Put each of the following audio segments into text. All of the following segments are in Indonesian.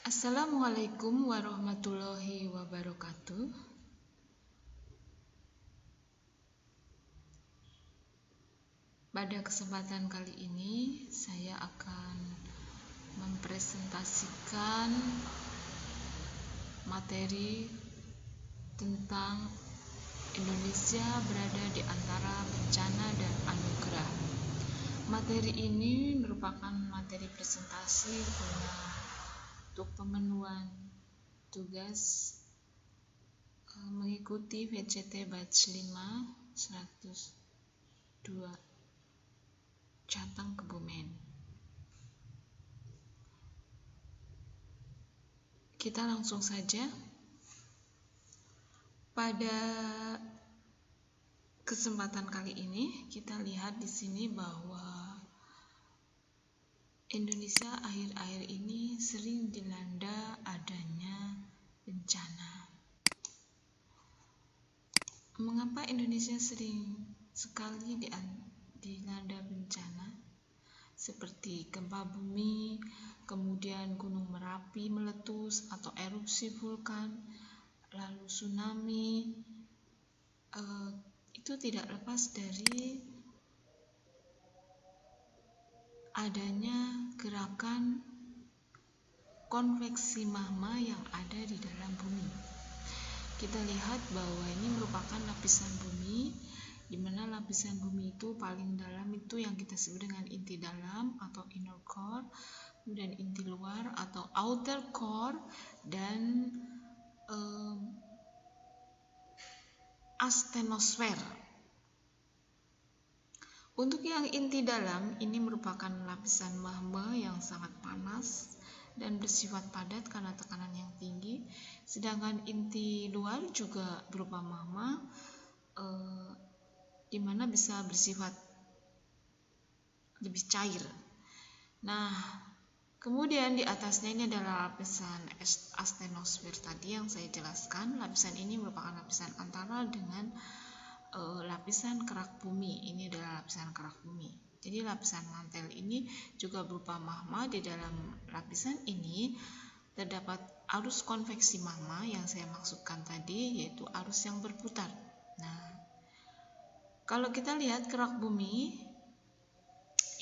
Assalamualaikum warahmatullahi wabarakatuh. Pada kesempatan kali ini saya akan mempresentasikan materi tentang Indonesia berada di antara bencana dan anugerah. Materi ini merupakan materi presentasi guna untuk pemenuhan tugas mengikuti VCT batch 5 102 Jateng Kebumen. Kita langsung saja. Pada kesempatan kali ini kita lihat di sini bahwa Indonesia akhir-akhir ini sering dilanda adanya bencana. Mengapa Indonesia sering sekali dilanda bencana? Seperti gempa bumi, kemudian gunung Merapi meletus atau erupsi vulkan, lalu tsunami. Itu tidak lepas dari adanya gerakan konveksi magma yang ada di dalam bumi. Kita lihat bahwa ini merupakan lapisan bumi, di mana lapisan bumi itu paling dalam itu yang kita sebut dengan inti dalam atau inner core, kemudian inti luar atau outer core, dan astenosfer. Untuk yang inti dalam, ini merupakan lapisan magma yang sangat panas dan bersifat padat karena tekanan yang tinggi. Sedangkan inti luar juga berupa magma, di mana bisa bersifat lebih cair. Nah, kemudian di atasnya ini adalah lapisan astenosfer tadi yang saya jelaskan. Lapisan ini merupakan lapisan antara dengan lapisan kerak bumi. Ini adalah lapisan kerak bumi. Jadi lapisan mantel ini juga berupa magma. Di dalam lapisan ini terdapat arus konveksi magma yang saya maksudkan tadi, yaitu arus yang berputar. Nah, kalau kita lihat kerak bumi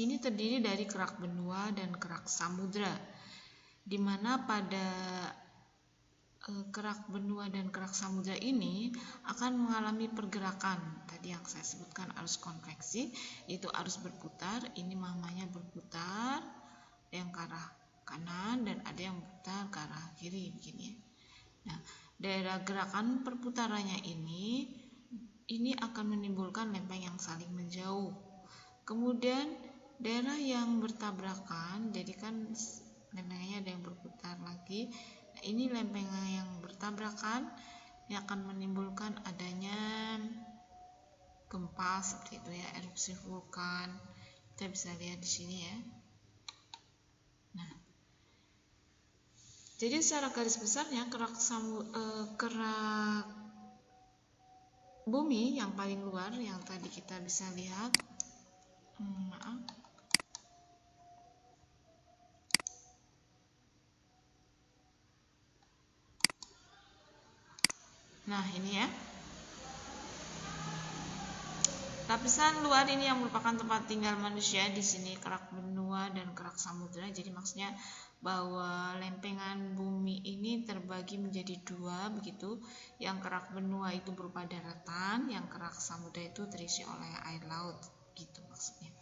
ini terdiri dari kerak benua dan kerak samudra, di mana pada kerak benua dan kerak samudra ini akan mengalami pergerakan tadi yang saya sebutkan arus konveksi, yaitu arus berputar. Ini magmanya berputar yang ke arah kanan dan ada yang berputar ke arah kiri begini. Nah, daerah gerakan perputarannya ini akan menimbulkan lempeng yang saling menjauh. Kemudian daerah yang bertabrakan, jadi kan lempengnya ada yang berputar lagi. Nah, ini lempeng yang bertabrakan yang akan menimbulkan adanya gempa seperti itu ya, erupsi vulkan. Kita bisa lihat di sini ya. Nah, jadi secara garis besarnya kerak bumi yang paling luar yang tadi kita bisa lihat, Nah, ini ya. Lapisan luar ini yang merupakan tempat tinggal manusia. Di sini kerak benua dan kerak samudra. Jadi maksudnya bahwa lempengan bumi ini terbagi menjadi dua begitu. Yang kerak benua itu berupa daratan, yang kerak samudra itu terisi oleh air laut. Gitu maksudnya.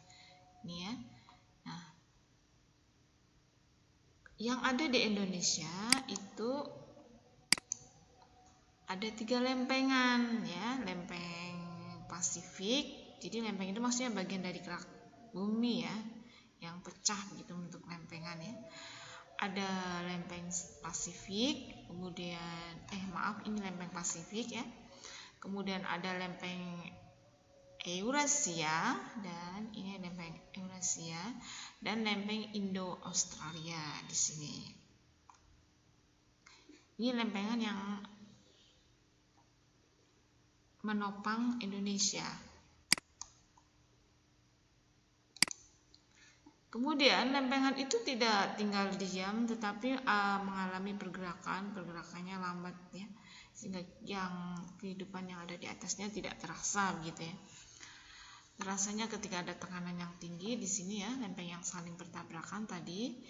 Ini ya. Nah, yang ada di Indonesia itu ada 3 lempengan ya, lempeng Pasifik. Jadi lempeng itu maksudnya bagian dari kerak bumi ya, yang pecah begitu bentuk lempengan ya. Ada lempeng Pasifik, kemudian ini lempeng Pasifik ya. Kemudian ada lempeng Eurasia, dan ini lempeng Eurasia, dan lempeng Indo-Australia di sini. Ini lempengan yang menopang Indonesia. Kemudian lempengan itu tidak tinggal diam, tetapi mengalami pergerakannya lambat ya, sehingga yang kehidupan yang ada di atasnya tidak terasa gitu ya. Rasanya ketika ada tekanan yang tinggi di sini ya, lempeng yang saling bertabrakan tadi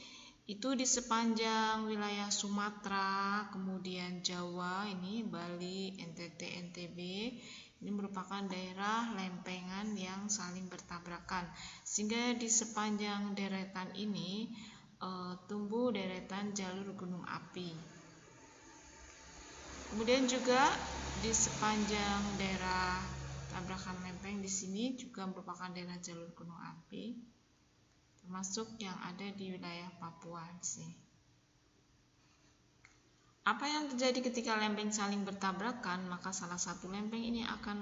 itu di sepanjang wilayah Sumatera, kemudian Jawa, ini Bali, NTT, NTB. Ini merupakan daerah lempengan yang saling bertabrakan, sehingga di sepanjang deretan ini tumbuh deretan jalur gunung api. Kemudian juga di sepanjang daerah tabrakan lempeng di sini juga merupakan daerah jalur gunung api, termasuk yang ada di wilayah Papua di sini. Apa yang terjadi ketika lempeng saling bertabrakan? Maka salah satu lempeng ini akan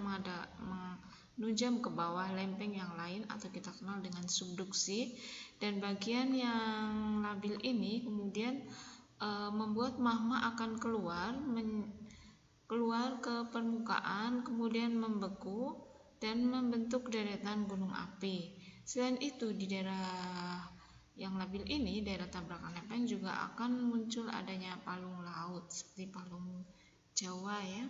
menunjam ke bawah lempeng yang lain atau kita kenal dengan subduksi, dan bagian yang labil ini kemudian membuat magma akan keluar ke permukaan, kemudian membeku dan membentuk deretan gunung api. Selain itu, di daerah yang labil ini, daerah tabrakan lempeng juga akan muncul adanya palung laut seperti palung Jawa ya,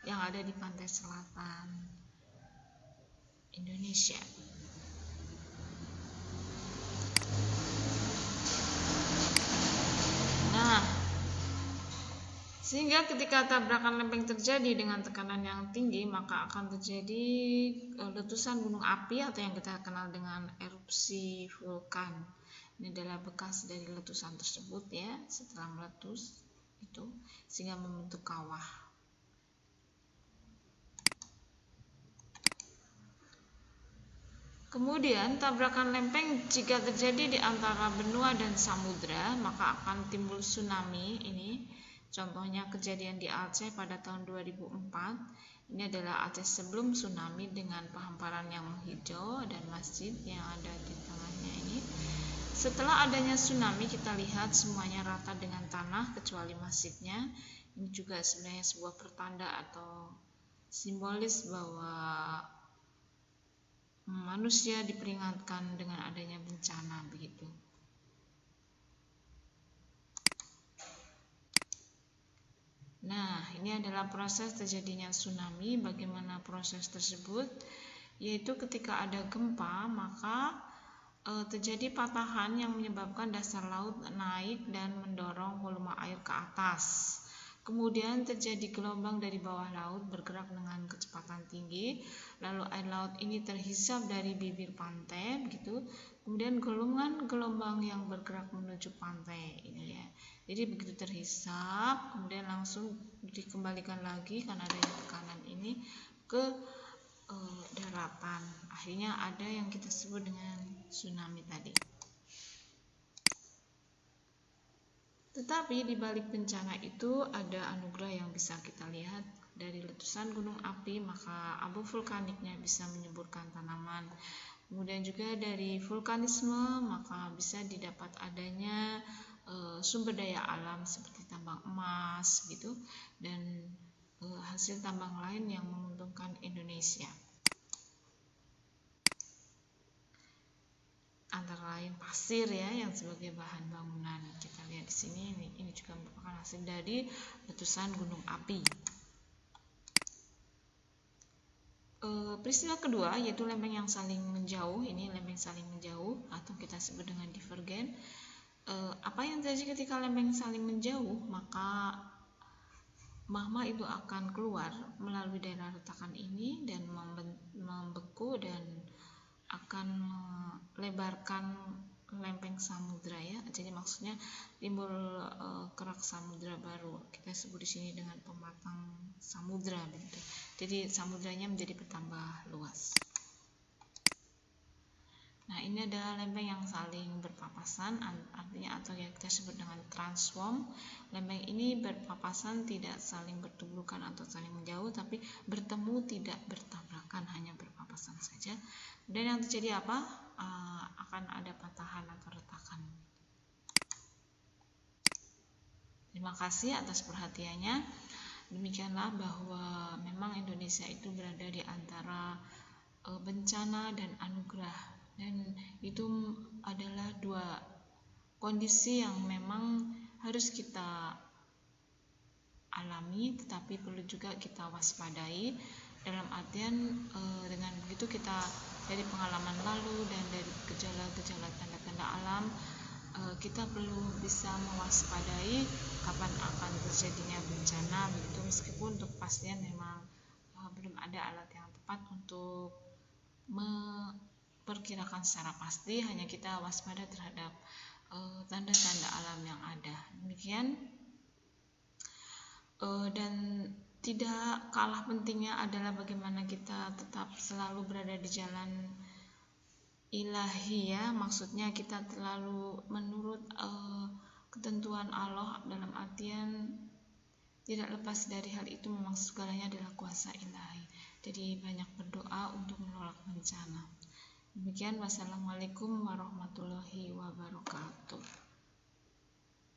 yang ada di pantai selatan Indonesia. Nah, sehingga ketika tabrakan lempeng terjadi dengan tekanan yang tinggi, maka akan terjadi letusan gunung api atau yang kita kenal dengan erupsi vulkan. Ini adalah bekas dari letusan tersebut ya, setelah meletus itu sehingga membentuk kawah. Kemudian tabrakan lempeng jika terjadi di antara benua dan samudra, maka akan timbul tsunami. Ini contohnya kejadian di Aceh pada tahun 2004. Ini adalah Aceh sebelum tsunami dengan pehamparan yang menghijau dan masjid yang ada di tengahnya ini. Setelah adanya tsunami, kita lihat semuanya rata dengan tanah kecuali masjidnya. Ini juga sebenarnya sebuah pertanda atau simbolis bahwa manusia diperingatkan dengan adanya bencana begitu. Nah, ini adalah proses terjadinya tsunami. Bagaimana proses tersebut? Yaitu ketika ada gempa, maka terjadi patahan yang menyebabkan dasar laut naik dan mendorong volume air ke atas. Kemudian terjadi gelombang dari bawah laut bergerak dengan kecepatan tinggi, lalu air laut ini terhisap dari bibir pantai begitu. Kemudian gelombang yang bergerak menuju pantai ini ya. Jadi begitu terhisap, kemudian langsung dikembalikan lagi karena adanya tekanan ini ke daratan. Akhirnya ada yang kita sebut dengan tsunami tadi. Tetapi di balik bencana itu ada anugerah yang bisa kita lihat. Dari letusan gunung api, maka abu vulkaniknya bisa menyuburkan tanaman. Kemudian juga dari vulkanisme, maka bisa didapat adanya sumber daya alam seperti tambang emas gitu, dan hasil tambang lain yang menguntungkan Indonesia. Antara lain pasir ya, yang sebagai bahan bangunan. Kita lihat di sini, ini juga merupakan hasil dari letusan gunung api. Peristiwa kedua yaitu lempeng yang saling menjauh. Ini lempeng saling menjauh atau kita sebut dengan divergen. Apa yang terjadi ketika lempeng saling menjauh? Maka magma itu akan keluar melalui daerah retakan ini dan membeku dan akan melebarkan lempeng samudra ya. Jadi maksudnya timbul kerak samudra baru. Kita sebut di sini dengan pematang samudra begitu. Jadi samudranya menjadi bertambah luas. Nah, ini adalah lempeng yang saling berpapasan, artinya atau yang kita sebut dengan transform. Lempeng ini berpapasan, tidak saling bertubuhkan atau saling menjauh, tapi bertemu tidak bertabrakan, hanya berpapasan saja. Dan yang terjadi apa? Akan ada patahan atau retakan. Terima kasih atas perhatiannya. Demikianlah bahwa memang Indonesia itu berada di antara bencana dan anugerah dan itu adalah dua kondisi yang memang harus kita alami, tetapi perlu juga kita waspadai, dalam artian dengan begitu kita dari pengalaman lalu dan dari gejala-gejala tanda-tanda alam, kita perlu bisa mewaspadai kapan akan terjadinya bencana begitu, meskipun untuk kepastian memang belum ada alat yang tepat untuk memperkirakan secara pasti, hanya kita waspada terhadap tanda-tanda alam yang ada. Demikian, dan tidak kalah pentingnya adalah bagaimana kita tetap selalu berada di jalan ilahi, ya, maksudnya kita selalu menurut ketentuan Allah, dalam artian tidak lepas dari hal itu memang segalanya adalah kuasa ilahi. Jadi banyak berdoa untuk menolak bencana. Demikian, wassalamualaikum warahmatullahi wabarakatuh.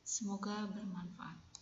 Semoga bermanfaat.